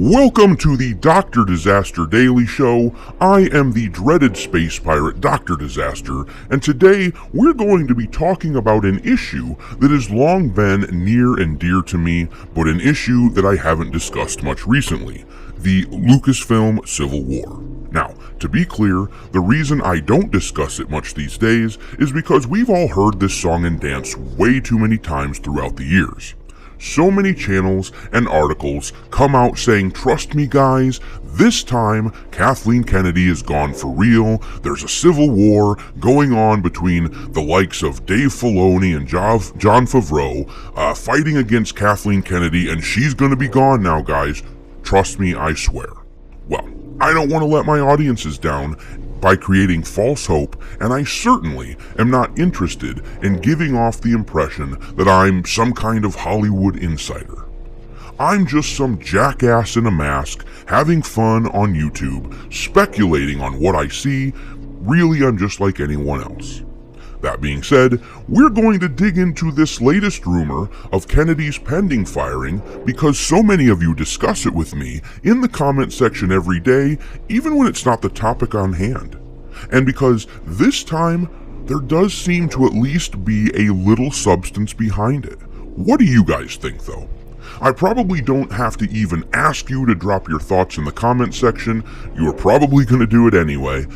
Welcome to the Dr. Disaster Daily Show. I am the dreaded space pirate Dr. Disaster, and today we're going to be talking about an issue that has long been near and dear to me, but an issue that I haven't discussed much recently: the Lucasfilm Civil War. Now, to be clear, the reason I don't discuss it much these days is because we've all heard this song and dance way too many times throughout the years. So many channels and articles come out saying, trust me guys, this time Kathleen Kennedy is gone for real. There's a civil war going on between the likes of Dave Filoni and Jon Favreau fighting against Kathleen Kennedy, and she's gonna be gone now, guys. Trust me, I swear. Well, I don't want to let my audiences down by creating false hope, and I certainly am not interested in giving off the impression that I'm some kind of Hollywood insider. I'm just some jackass in a mask having fun on YouTube, speculating on what I see. Really, I'm just like anyone else. That being said, we're going to dig into this latest rumor of Kennedy's pending firing because so many of you discuss it with me in the comment section every day, even when it's not the topic on hand. And because this time, there does seem to at least be a little substance behind it. What do you guys think, though? I probably don't have to even ask you to drop your thoughts in the comment section. You are probably going to do it anyway.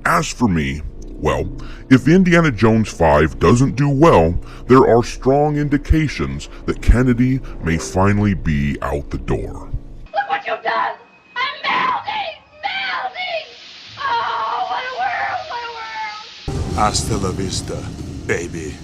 As for me, well, if Indiana Jones 5 doesn't do well, there are strong indications that Kennedy may finally be out the door. Look what you've done! I'm melting! Melting! Oh, what a world! What a world! Hasta la vista, baby.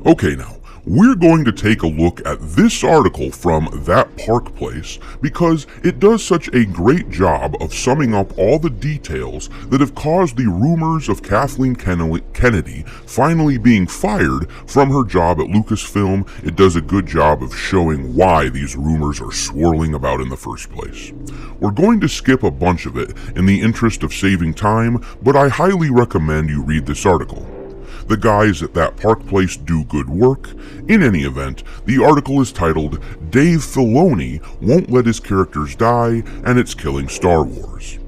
Okay, now, we're going to take a look at this article from That Park Place because it does such a great job of summing up all the details that have caused the rumors of Kathleen Kennedy finally being fired from her job at Lucasfilm. It does a good job of showing why these rumors are swirling about in the first place. We're going to skip a bunch of it in the interest of saving time, but I highly recommend you read this article. The guys at That Park Place do good work. In any event, the article is titled, Dave Filoni Won't Let His Characters Die and It's Killing Star Wars.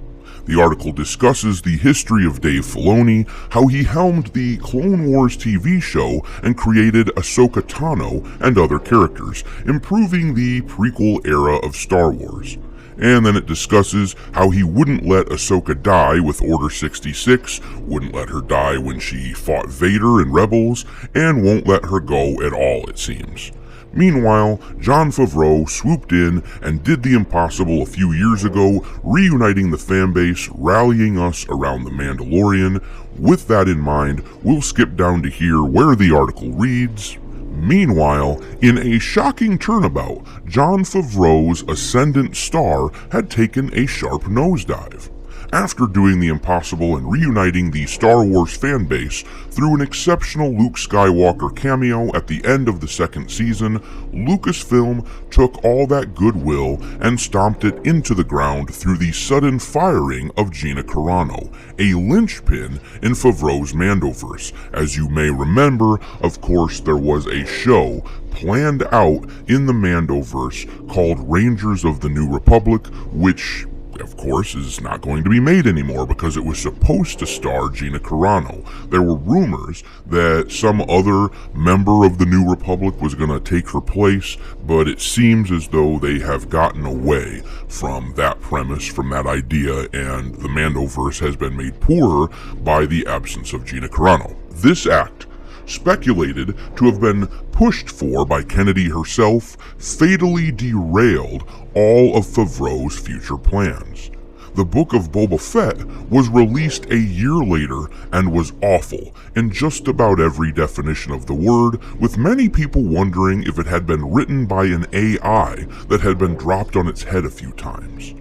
The article discusses the history of Dave Filoni, how he helmed the Clone Wars TV show and created Ahsoka Tano and other characters, improving the prequel era of Star Wars. And then it discusses how he wouldn't let Ahsoka die with Order 66, wouldn't let her die when she fought Vader in Rebels, and won't let her go at all, it seems. Meanwhile, Jon Favreau swooped in and did the impossible a few years ago, reuniting the fanbase, rallying us around The Mandalorian. With that in mind, we'll skip down to here where the article reads, meanwhile, in a shocking turnabout, Jon Favreau's ascendant star had taken a sharp nosedive. After doing the impossible and reuniting the Star Wars fanbase through an exceptional Luke Skywalker cameo at the end of the second season, Lucasfilm took all that goodwill and stomped it into the ground through the sudden firing of Gina Carano, a linchpin in Favreau's Mandoverse. As you may remember, of course, there was a show planned out in the Mandoverse called Rangers of the New Republic, which of course is not going to be made anymore because it was supposed to star Gina Carano. There were rumors that some other member of the New Republic was going to take her place, but it seems as though they have gotten away from that premise, from that idea, and the Mandoverse has been made poorer by the absence of Gina Carano. This act, speculated to have been pushed for by Kennedy herself, fatally derailed all of Favreau's future plans. The Book of Boba Fett was released a year later and was awful in just about every definition of the word, with many people wondering if it had been written by an AI that had been dropped on its head a few times.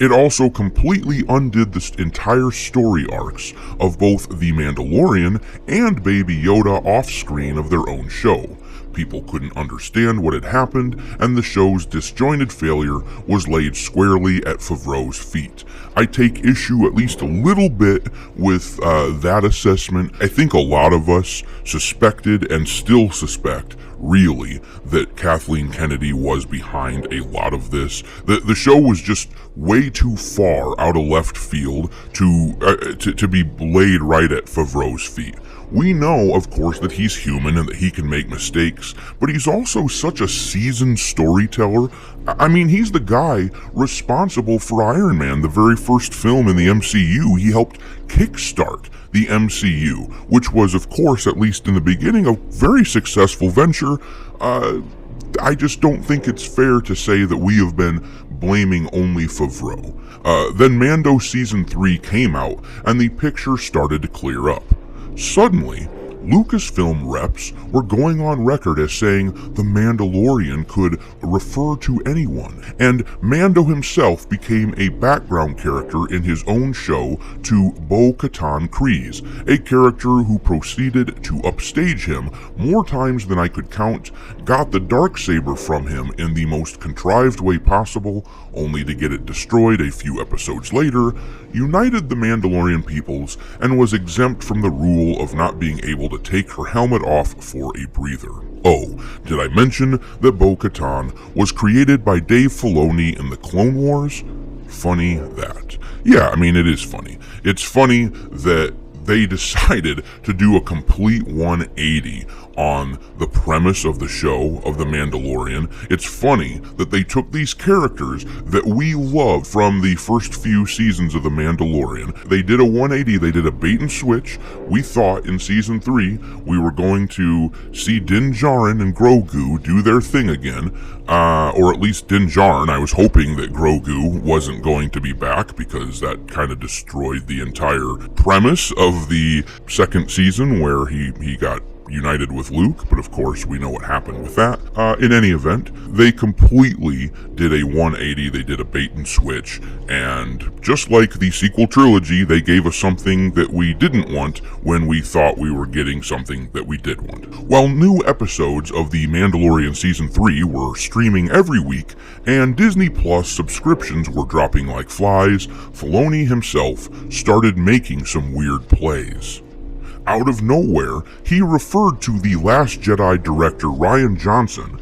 It also completely undid the entire story arcs of both The Mandalorian and Baby Yoda off-screen of their own show. People couldn't understand what had happened, and the show's disjointed failure was laid squarely at Favreau's feet. I take issue at least a little bit with that assessment. I think a lot of us suspected and still suspect, really, that Kathleen Kennedy was behind a lot of this. The show was just way too far out of left field to be laid right at Favreau's feet. We know, of course, that he's human and that he can make mistakes, but he's also such a seasoned storyteller. I mean, he's the guy responsible for Iron Man, the very first film in the MCU. He helped kickstart the MCU, which was, of course, at least in the beginning, a very successful venture. I just don't think it's fair to say that we have been blaming only Favreau. Then Mando Season 3 came out, and the picture started to clear up. Suddenly, Lucasfilm reps were going on record as saying the Mandalorian could refer to anyone, and Mando himself became a background character in his own show to Bo-Katan Kryze, a character who proceeded to upstage him more times than I could count, got the Darksaber from him in the most contrived way possible, only to get it destroyed a few episodes later, united the Mandalorian peoples, and was exempt from the rule of not being able to take her helmet off for a breather. Oh, did I mention that Bo-Katan was created by Dave Filoni in the Clone Wars? Funny that. Yeah, I mean, it is funny. It's funny that they decided to do a complete 180 on the premise of the show of The Mandalorian. It's funny that they took these characters that we love from the first few seasons of The Mandalorian. They did a 180, they did a bait and switch. We thought in Season 3 we were going to see Din Djarin and Grogu do their thing again, or at least Din Djarin. I was hoping that Grogu wasn't going to be back because that kind of destroyed the entire premise of the second season where he got united with Luke, but of course we know what happened with that. In any event, they completely did a 180, they did a bait and switch, and just like the sequel trilogy, they gave us something that we didn't want when we thought we were getting something that we did want. While new episodes of The Mandalorian Season 3 were streaming every week, and Disney Plus subscriptions were dropping like flies, Filoni himself started making some weird plays. Out of nowhere, he referred to The Last Jedi director Rian Johnson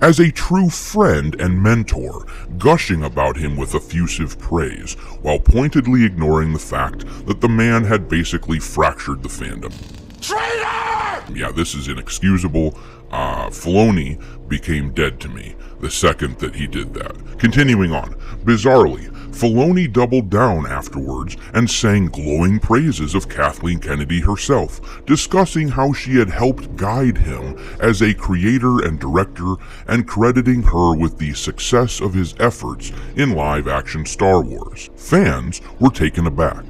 as a true friend and mentor, gushing about him with effusive praise, while pointedly ignoring the fact that the man had basically fractured the fandom. Traitor! Yeah, this is inexcusable. Filoni became dead to me the second that he did that. Continuing on, bizarrely, Filoni doubled down afterwards and sang glowing praises of Kathleen Kennedy herself, discussing how she had helped guide him as a creator and director, and crediting her with the success of his efforts in live-action Star Wars. Fans were taken aback.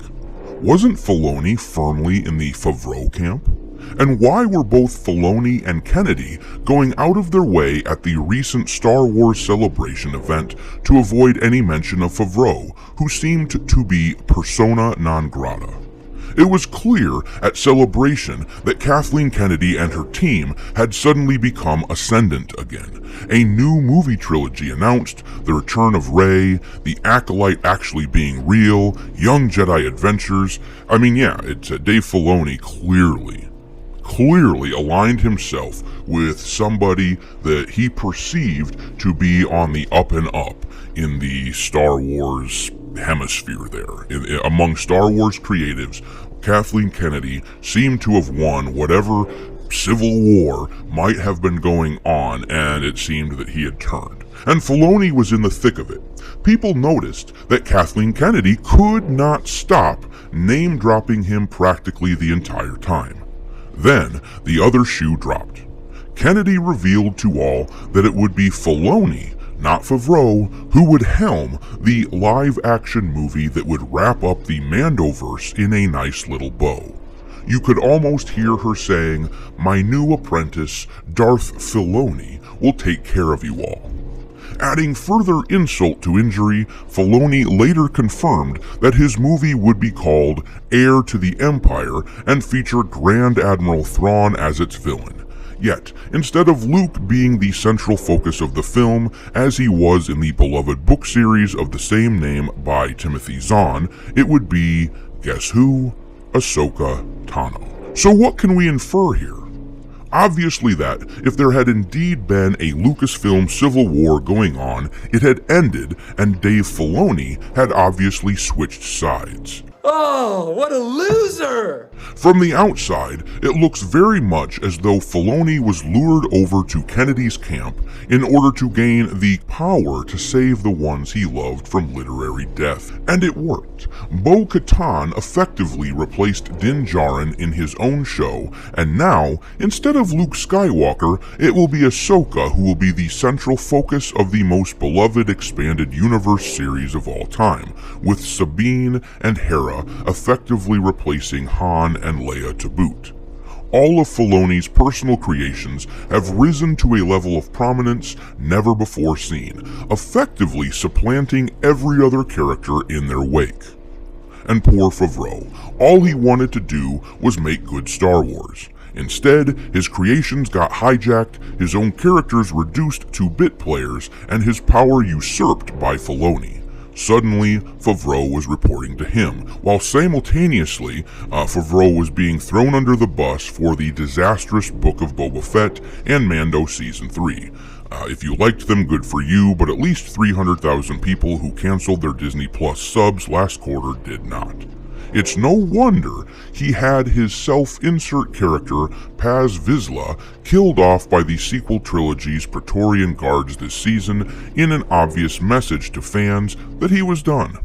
Wasn't Filoni firmly in the Favreau camp? And why were both Filoni and Kennedy going out of their way at the recent Star Wars Celebration event to avoid any mention of Favreau, who seemed to be persona non grata? It was clear at Celebration that Kathleen Kennedy and her team had suddenly become ascendant again. A new movie trilogy announced, the return of Rey, the Acolyte actually being real, Young Jedi Adventures. I mean, yeah, it's Dave Filoni clearly aligned himself with somebody that he perceived to be on the up and up in the Star Wars hemisphere there. Among Star Wars creatives, Kathleen Kennedy seemed to have won whatever civil war might have been going on, and it seemed that he had turned. And Filoni was in the thick of it. People noticed that Kathleen Kennedy could not stop name-dropping him practically the entire time. Then, the other shoe dropped. Kennedy revealed to all that it would be Filoni, not Favreau, who would helm the live-action movie that would wrap up the Mandoverse in a nice little bow. You could almost hear her saying, "My new apprentice, Darth Filoni, will take care of you all." Adding further insult to injury, Filoni later confirmed that his movie would be called Heir to the Empire and feature Grand Admiral Thrawn as its villain. Yet, instead of Luke being the central focus of the film, as he was in the beloved book series of the same name by Timothy Zahn, it would be, guess who? Ahsoka Tano. So what can we infer here? Obviously that, if there had indeed been a Lucasfilm civil war going on, it had ended and Dave Filoni had obviously switched sides. Oh, what a loser! From the outside, it looks very much as though Filoni was lured over to Kennedy's camp in order to gain the power to save the ones he loved from literary death. And it worked. Katan effectively replaced Din Djarin in his own show, and now, instead of Luke Skywalker, it will be Ahsoka who will be the central focus of the most beloved expanded universe series of all time, with Sabine and Hera effectively replacing Han and Leia to boot. All of Filoni's personal creations have risen to a level of prominence never before seen, effectively supplanting every other character in their wake. And poor Favreau, all he wanted to do was make good Star Wars. Instead, his creations got hijacked, his own characters reduced to bit players, and his power usurped by Filoni. Suddenly, Favreau was reporting to him, while simultaneously, Favreau was being thrown under the bus for the disastrous Book of Boba Fett and Mando Season 3. If you liked them, good for you, but at least 300,000 people who canceled their Disney Plus subs last quarter did not. It's no wonder he had his self-insert character, Paz Vizsla, killed off by the sequel trilogy's Praetorian Guards this season in an obvious message to fans that he was done.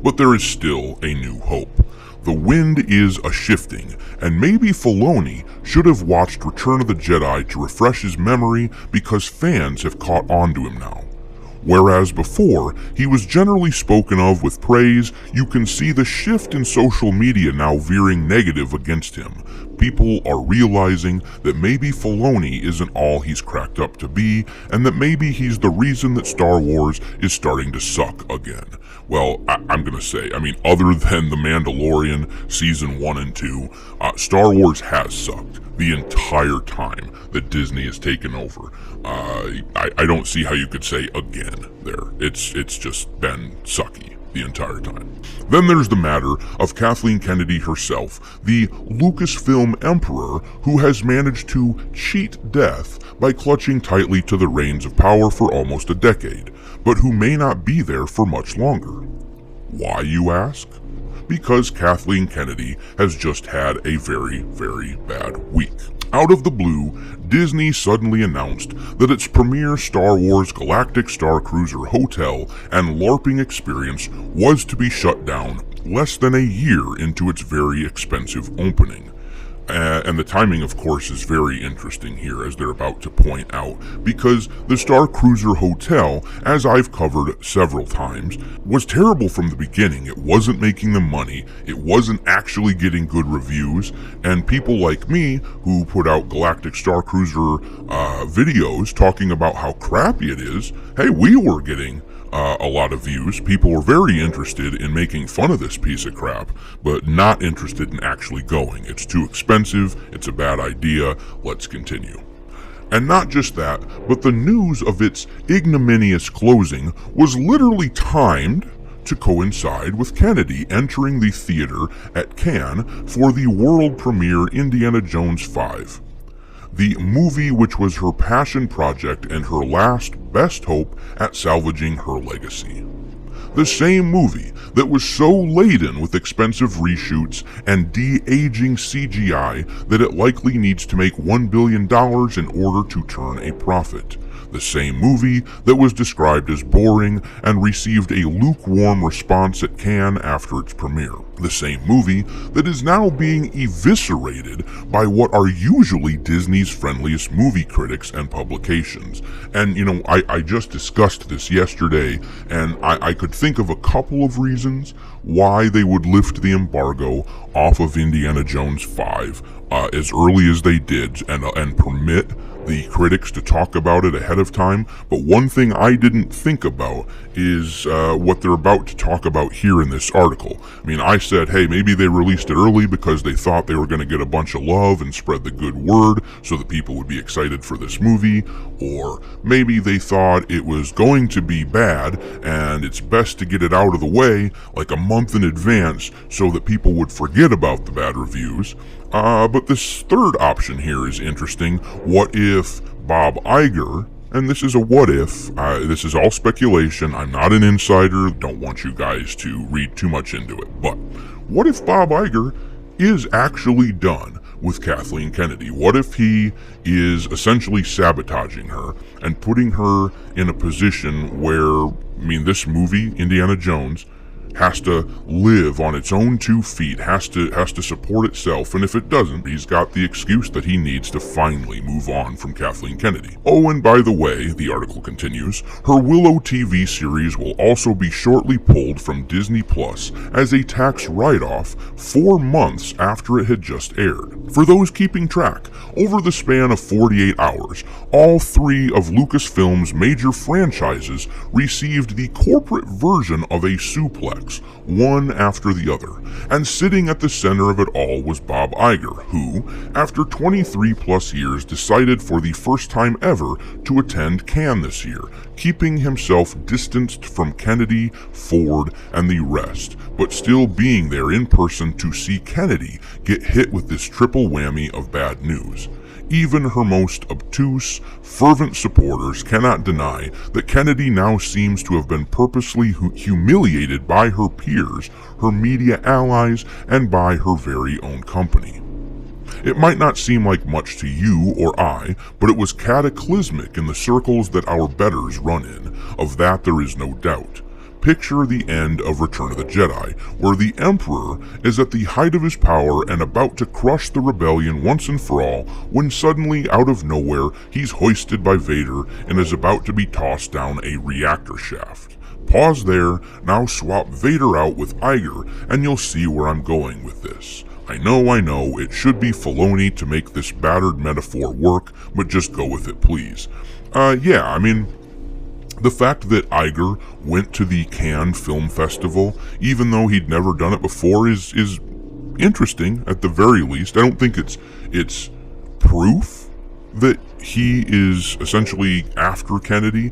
But there is still a new hope. The wind is a-shifting, and maybe Filoni should have watched Return of the Jedi to refresh his memory because fans have caught on to him now. Whereas before, he was generally spoken of with praise, you can see the shift in social media now veering negative against him. People are realizing that maybe Filoni isn't all he's cracked up to be, and that maybe he's the reason that Star Wars is starting to suck again. Well, I'm gonna say, other than The Mandalorian Season 1 and 2, Star Wars has sucked the entire time that Disney has taken over. I don't see how you could say again there. It's just been sucky the entire time. Then there's the matter of Kathleen Kennedy herself, the Lucasfilm emperor who has managed to cheat death by clutching tightly to the reins of power for almost a decade, but who may not be there for much longer. Why, you ask? Because Kathleen Kennedy has just had a very, very bad week. Out of the blue, Disney suddenly announced that its premier Star Wars Galactic Star Cruiser hotel and LARPing experience was to be shut down less than a year into its very expensive opening. And the timing, of course, is very interesting here, as they're about to point out, because the Star Cruiser Hotel, as I've covered several times, was terrible from the beginning. It wasn't making them money, it wasn't actually getting good reviews, and people like me, who put out Galactic Star Cruiser videos talking about how crappy it is, hey, we were getting a lot of views. People were very interested in making fun of this piece of crap, but not interested in actually going. It's too expensive, it's a bad idea, let's continue. And not just that, but the news of its ignominious closing was literally timed to coincide with Kennedy entering the theater at Cannes for the world premiere Indiana Jones 5. The movie which was her passion project and her last best hope at salvaging her legacy. The same movie that was so laden with expensive reshoots and de-aging CGI that it likely needs to make $1 billion in order to turn a profit. The same movie that was described as boring and received a lukewarm response at Cannes after its premiere. The same movie that is now being eviscerated by what are usually Disney's friendliest movie critics and publications. And I just discussed this yesterday, and I could think of a couple of reasons why they would lift the embargo off of Indiana Jones 5 as early as they did and permit the critics to talk about it ahead of time, but one thing I didn't think about is what they're about to talk about here in this article. I mean, I said, hey, maybe they released it early because they thought they were going to get a bunch of love and spread the good word so that people would be excited for this movie, or maybe they thought it was going to be bad and it's best to get it out of the way like a month in advance so that people would forget about the bad reviews. But this third option here is interesting. What if Bob Iger, and this is a what if, this is all speculation, I'm not an insider, don't want you guys to read too much into it, but what if Bob Iger is actually done with Kathleen Kennedy? What if he is essentially sabotaging her and putting her in a position where, I mean, this movie, Indiana Jones, has to live on its own 2 feet, has to support itself, and if it doesn't, he's got the excuse that he needs to finally move on from Kathleen Kennedy. Oh, and by the way, the article continues, her Willow TV series will also be shortly pulled from Disney Plus as a tax write-off 4 months after it had just aired. For those keeping track, over the span of 48 hours, all 3 of Lucasfilm's major franchises received the corporate version of a suplex, one after the other, and sitting at the center of it all was Bob Iger, who, after 23 plus years, decided for the first time ever to attend Cannes this year, keeping himself distanced from Kennedy, Ford, and the rest, but still being there in person to see Kennedy get hit with this triple whammy of bad news. Even her most obtuse, fervent supporters cannot deny that Kennedy now seems to have been purposely humiliated by her peers, her media allies, and by her very own company. It might not seem like much to you or I, but it was cataclysmic in the circles that our betters run in. Of that there is no doubt. Picture the end of Return of the Jedi, where the Emperor is at the height of his power and about to crush the rebellion once and for all, when suddenly, out of nowhere, he's hoisted by Vader and is about to be tossed down a reactor shaft. Pause there, now swap Vader out with Iger, and you'll see where I'm going with this. I know, it should be Filoni to make this battered metaphor work, but just go with it, please. The fact that Iger went to the Cannes Film Festival, even though he'd never done it before, is interesting at the very least. I don't think it's proof that he is essentially after Kennedy,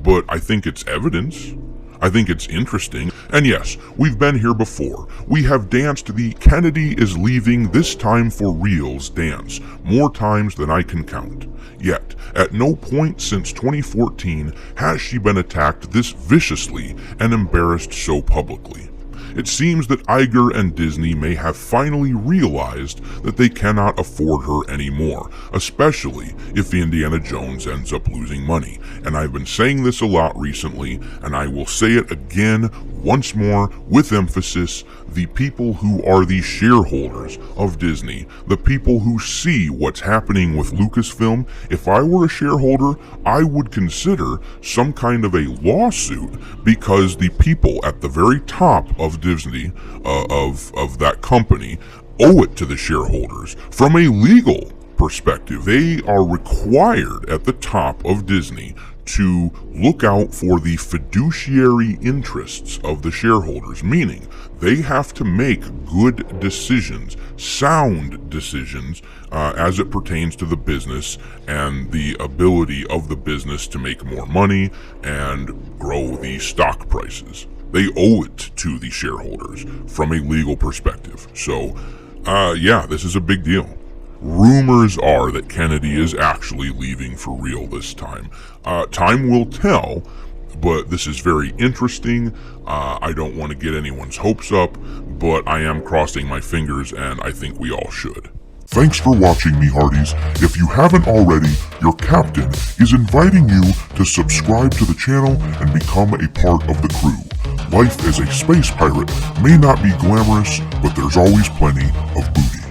but I think it's evidence. I think it's interesting. And yes, we've been here before. We have danced the Kennedy is leaving this time for reals dance more times than I can count. Yet, at no point since 2014 has she been attacked this viciously and embarrassed so publicly. It seems that Iger and Disney may have finally realized that they cannot afford her anymore, especially if Indiana Jones ends up losing money. And I've been saying this a lot recently, and I will say it again once more with emphasis: the people who are the shareholders of Disney, the people who see what's happening with Lucasfilm, if I were a shareholder, I would consider some kind of a lawsuit, because the people at the very top of Disney, of that company, owe it to the shareholders. From a legal perspective, they are required at the top of Disney to look out for the fiduciary interests of the shareholders, meaning they have to make good decisions, sound decisions, as it pertains to the business and the ability of the business to make more money and grow the stock prices. They owe it to the shareholders from a legal perspective. So, this is a big deal. Rumors are that Kennedy is actually leaving for real this time. Time will tell, but this is very interesting. I don't want to get anyone's hopes up, but I am crossing my fingers, and I think we all should. Thanks for watching, me hearties. If you haven't already, your captain is inviting you to subscribe to the channel and become a part of the crew. Life as a space pirate may not be glamorous, but there's always plenty of booty.